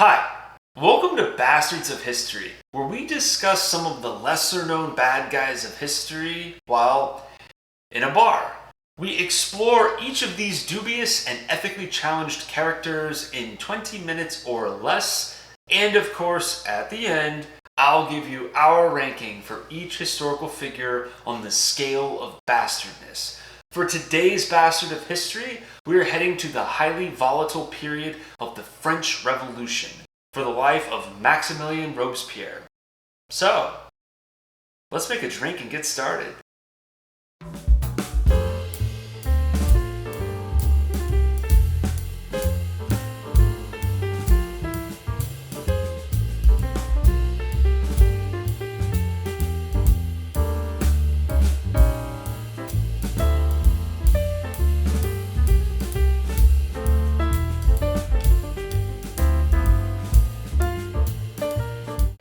Hi, welcome to Bastards of History, where we discuss some of the lesser known bad guys of history while in a bar. We explore each of these dubious and ethically challenged characters in 20 minutes or less, and of course, at the end, I'll give you our ranking for each historical figure on the scale of bastardness. For today's Bastard of History, we are heading to the highly volatile period of the French Revolution for the life of Maximilien Robespierre. So, let's make a drink and get started.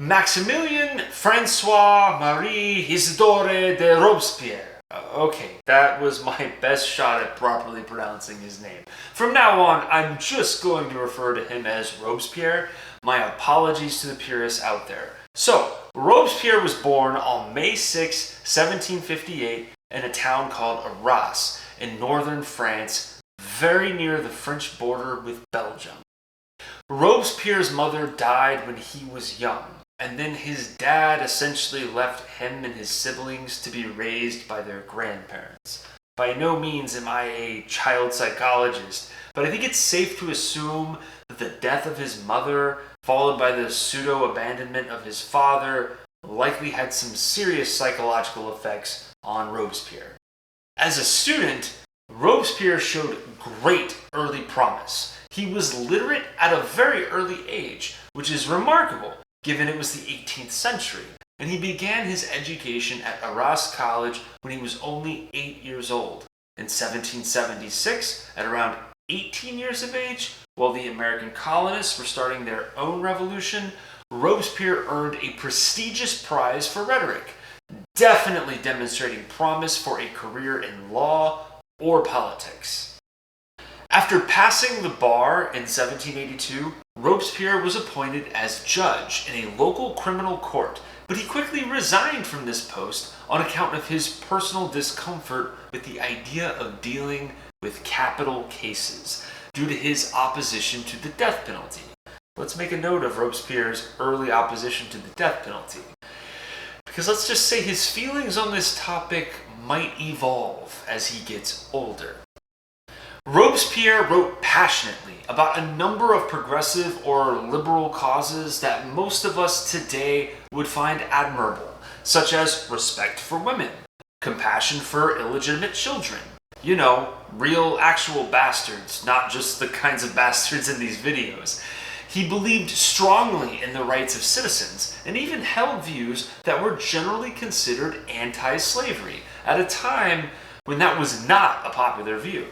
Maximilien Francois-Marie Isidore de Robespierre. Okay, that was my best shot at properly pronouncing his name. From now on, I'm just going to refer to him as Robespierre. My apologies to the purists out there. So, Robespierre was born on May 6, 1758 in a town called Arras in northern France, very near the French border with Belgium. Robespierre's mother died when he was young, and then his dad essentially left him and his siblings to be raised by their grandparents. By no means am I a child psychologist, but I think it's safe to assume that the death of his mother, followed by the pseudo-abandonment of his father, likely had some serious psychological effects on Robespierre. As a student, Robespierre showed great early promise. He was literate at a very early age, which is remarkable given it was the 18th century, and he began his education at Arras College when he was only 8 years old. In 1776, at around 18 years of age, while the American colonists were starting their own revolution, Robespierre earned a prestigious prize for rhetoric, definitely demonstrating promise for a career in law or politics. After passing the bar in 1782, Robespierre was appointed as judge in a local criminal court, but he quickly resigned from this post on account of his personal discomfort with the idea of dealing with capital cases due to his opposition to the death penalty. Let's make a note of Robespierre's early opposition to the death penalty, because let's just say his feelings on this topic might evolve as he gets older. Robespierre wrote passionately about a number of progressive or liberal causes that most of us today would find admirable, such as respect for women, compassion for illegitimate children, real actual bastards, not just the kinds of bastards in these videos. He believed strongly in the rights of citizens and even held views that were generally considered anti-slavery at a time when that was not a popular view.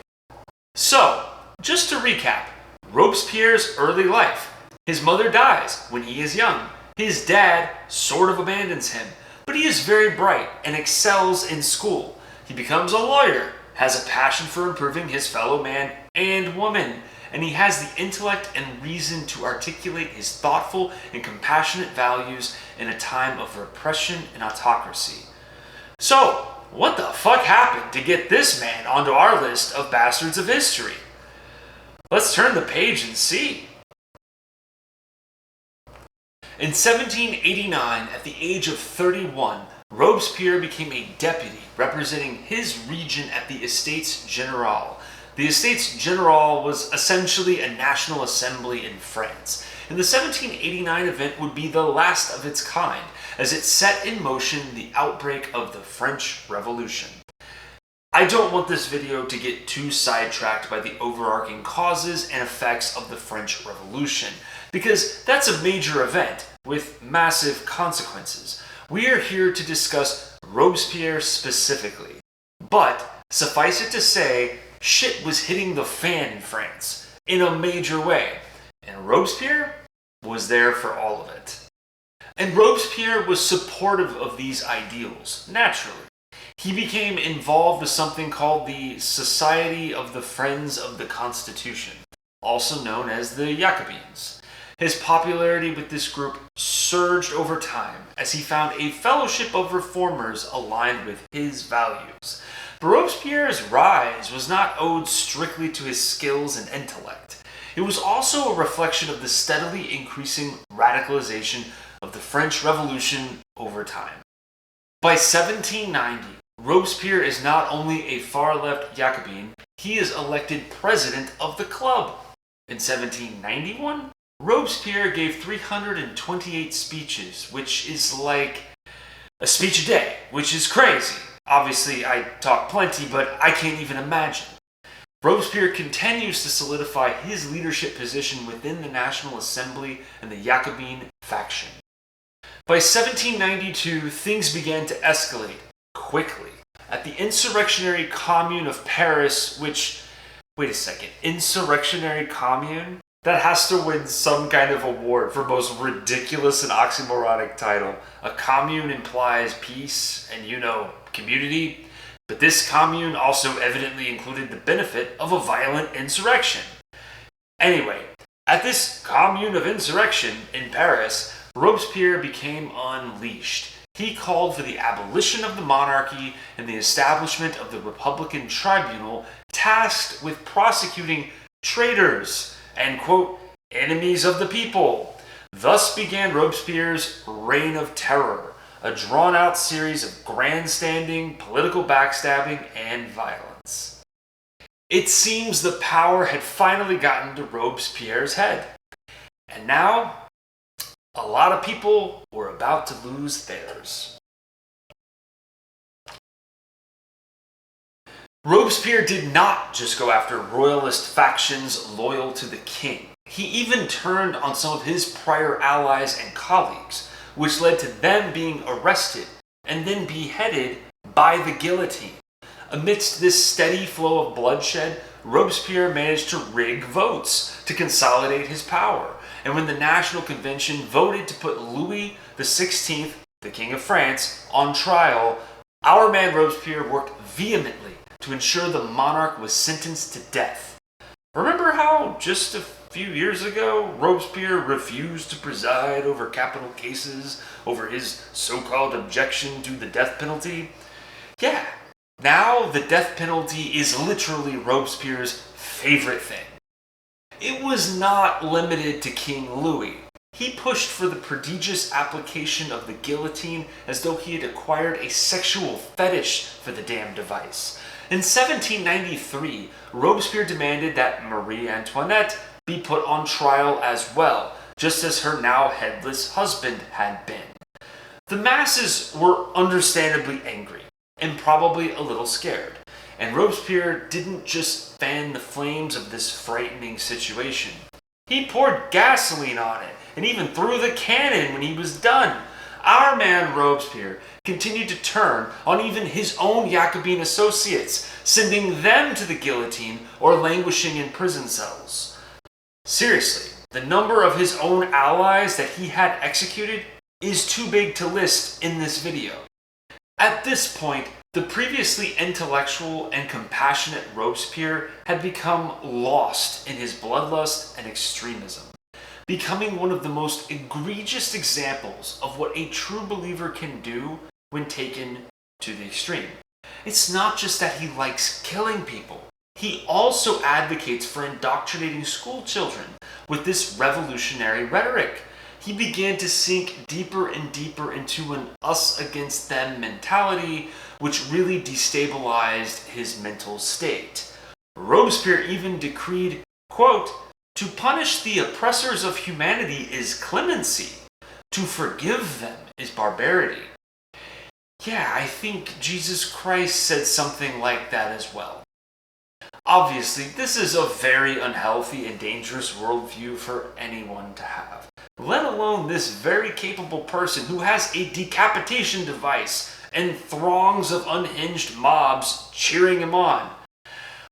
So, just to recap, Robespierre's early life. His mother dies when he is young. His dad sort of abandons him, but he is very bright and excels in school. He becomes a lawyer, has a passion for improving his fellow man and woman, and he has the intellect and reason to articulate his thoughtful and compassionate values in a time of repression and autocracy. So, what the fuck happened to get this man onto our list of bastards of history? Let's turn the page and see. In 1789, at the age of 31, Robespierre became a deputy representing his region at the Estates Generales. The Estates Generales was essentially a national assembly in France, and the 1789 event would be the last of its kind, as it set in motion the outbreak of the French Revolution. I don't want this video to get too sidetracked by the overarching causes and effects of the French Revolution, because that's a major event with massive consequences. We are here to discuss Robespierre specifically, but suffice it to say, shit was hitting the fan in France in a major way, and Robespierre was there for all of it. And Robespierre was supportive of these ideals, naturally. He became involved with something called the Society of the Friends of the Constitution, also known as the Jacobins. His popularity with this group surged over time as he found a fellowship of reformers aligned with his values. But Robespierre's rise was not owed strictly to his skills and intellect. It was also a reflection of the steadily increasing radicalization of the French Revolution over time. By 1790, Robespierre is not only a far-left Jacobin, he is elected president of the club. In 1791, Robespierre gave 328 speeches, which is like a speech a day, which is crazy. Obviously, I talk plenty, but I can't even imagine. Robespierre continues to solidify his leadership position within the National Assembly and the Jacobin faction. By 1792, things began to escalate quickly. At the insurrectionary Commune of Paris, which, wait a second, insurrectionary Commune? That has to win some kind of award for most ridiculous and oxymoronic title. A commune implies peace and, community. But this commune also evidently included the benefit of a violent insurrection. Anyway, at this commune of insurrection in Paris, Robespierre became unleashed. He called for the abolition of the monarchy and the establishment of the Republican Tribunal tasked with prosecuting traitors and, quote, enemies of the people. Thus began Robespierre's reign of terror, a drawn-out series of grandstanding, political backstabbing, and violence. It seems the power had finally gotten to Robespierre's head. And now, a lot of people were about to lose theirs. Robespierre did not just go after royalist factions loyal to the king. He even turned on some of his prior allies and colleagues, which led to them being arrested and then beheaded by the guillotine. Amidst this steady flow of bloodshed, Robespierre managed to rig votes to consolidate his power. And when the National Convention voted to put Louis XVI, the King of France, on trial, our man Robespierre worked vehemently to ensure the monarch was sentenced to death. Remember how just a few years ago, Robespierre refused to preside over capital cases over his so-called objection to the death penalty? Yeah, now the death penalty is literally Robespierre's favorite thing. It was not limited to King Louis. He pushed for the prodigious application of the guillotine as though he had acquired a sexual fetish for the damn device. In 1793, Robespierre demanded that Marie Antoinette be put on trial as well, just as her now headless husband had been. The masses were understandably angry, and probably a little scared, and Robespierre didn't just fan the flames of this frightening situation. He poured gasoline on it, and even threw the cannon when he was done. Our man Robespierre continued to turn on even his own Jacobin associates, sending them to the guillotine or languishing in prison cells. Seriously, the number of his own allies that he had executed is too big to list in this video. At this point, the previously intellectual and compassionate Robespierre had become lost in his bloodlust and extremism, becoming one of the most egregious examples of what a true believer can do when taken to the extreme. It's not just that he likes killing people. He also advocates for indoctrinating school children with this revolutionary rhetoric. He began to sink deeper and deeper into an us against them mentality, which really destabilized his mental state. Robespierre even decreed, quote, "To punish the oppressors of humanity is clemency. To forgive them is barbarity." Yeah, I think Jesus Christ said something like that as well. Obviously, this is a very unhealthy and dangerous worldview for anyone to have, let alone this very capable person who has a decapitation device and throngs of unhinged mobs cheering him on.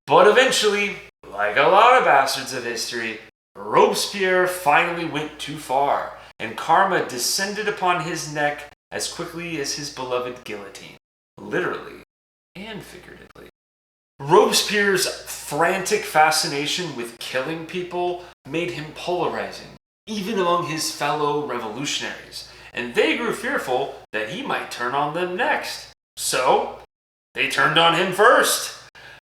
But eventually, like a lot of bastards of history, Robespierre finally went too far, and karma descended upon his neck as quickly as his beloved guillotine, literally and figuratively. Robespierre's frantic fascination with killing people made him polarizing, even among his fellow revolutionaries, and they grew fearful that he might turn on them next. So, they turned on him first.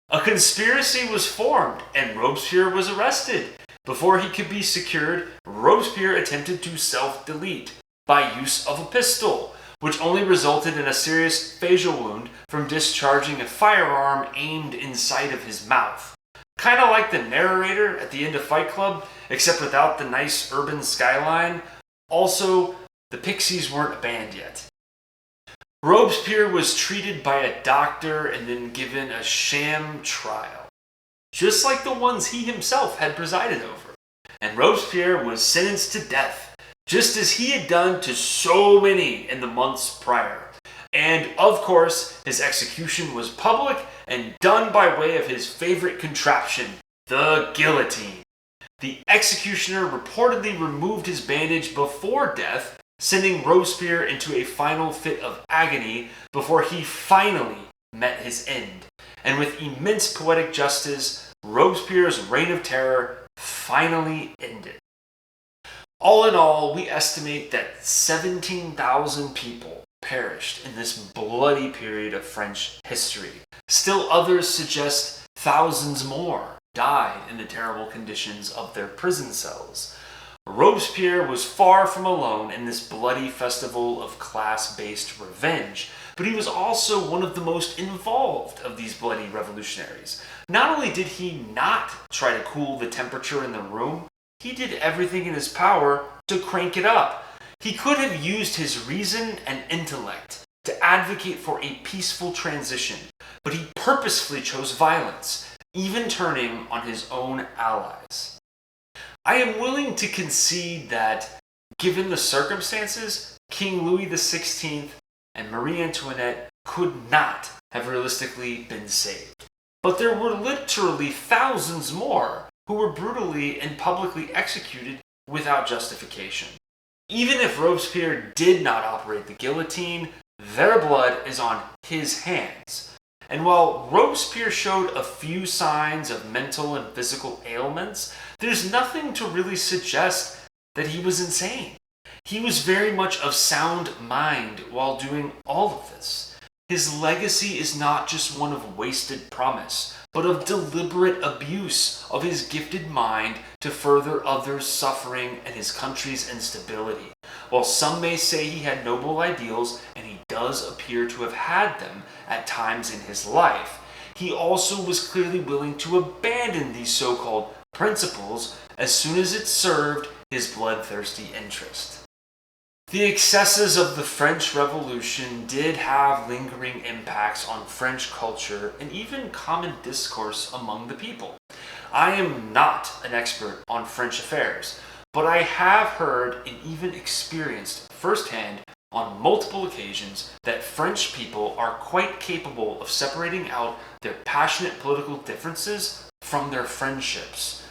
A conspiracy was formed, and Robespierre was arrested. Before he could be secured, Robespierre attempted to self-delete by use of a pistol, which only resulted in a serious facial wound from discharging a firearm aimed inside of his mouth. Kind of like the narrator at the end of Fight Club, except without the nice urban skyline. Also, the Pixies weren't a band yet. Robespierre was treated by a doctor and then given a sham trial, just like the ones he himself had presided over. And Robespierre was sentenced to death, just as he had done to so many in the months prior. And, of course, his execution was public and done by way of his favorite contraption, the guillotine. The executioner reportedly removed his bandage before death, sending Robespierre into a final fit of agony before he finally met his end. And with immense poetic justice, Robespierre's reign of terror finally ended. All in all, we estimate that 17,000 people perished in this bloody period of French history. Still others suggest thousands more died in the terrible conditions of their prison cells. Robespierre was far from alone in this bloody festival of class-based revenge, but he was also one of the most involved of these bloody revolutionaries. Not only did he not try to cool the temperature in the room, he did everything in his power to crank it up. He could have used his reason and intellect to advocate for a peaceful transition, but he purposefully chose violence, even turning on his own allies. I am willing to concede that, given the circumstances, King Louis XVI and Marie Antoinette could not have realistically been saved. But there were literally thousands more who were brutally and publicly executed without justification. Even if Robespierre did not operate the guillotine, their blood is on his hands. And while Robespierre showed a few signs of mental and physical ailments, there's nothing to really suggest that he was insane. He was very much of sound mind while doing all of this. His legacy is not just one of wasted promise, but of deliberate abuse of his gifted mind to further others' suffering and his country's instability. While some may say he had noble ideals, and he does appear to have had them at times in his life, he also was clearly willing to abandon these so-called principles as soon as it served his bloodthirsty interest. The excesses of the French Revolution did have lingering impacts on French culture and even common discourse among the people. I am not an expert on French affairs, but I have heard and even experienced firsthand on multiple occasions that French people are quite capable of separating out their passionate political differences from their friendships.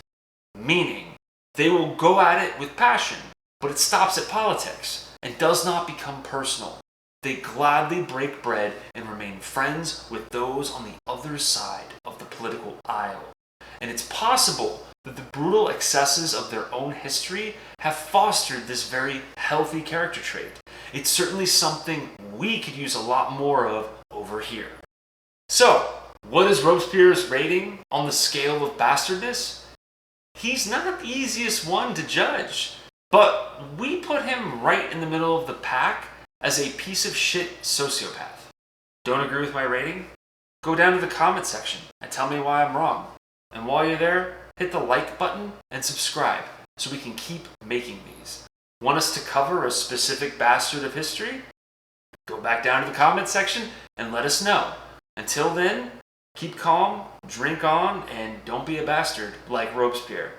Meaning, they will go at it with passion, but it stops at politics and does not become personal. They gladly break bread and remain friends with those on the other side of the political aisle. And it's possible that the brutal excesses of their own history have fostered this very healthy character trait. It's certainly something we could use a lot more of over here. So, what is Robespierre's rating on the scale of bastardness? He's not the easiest one to judge, but we put him right in the middle of the pack as a piece of shit sociopath. Don't agree with my rating? Go down to the comment section and tell me why I'm wrong. And while you're there, hit the like button and subscribe so we can keep making these. Want us to cover a specific bastard of history? Go back down to the comment section and let us know. Until then, keep calm, drink on, and don't be a bastard like Robespierre.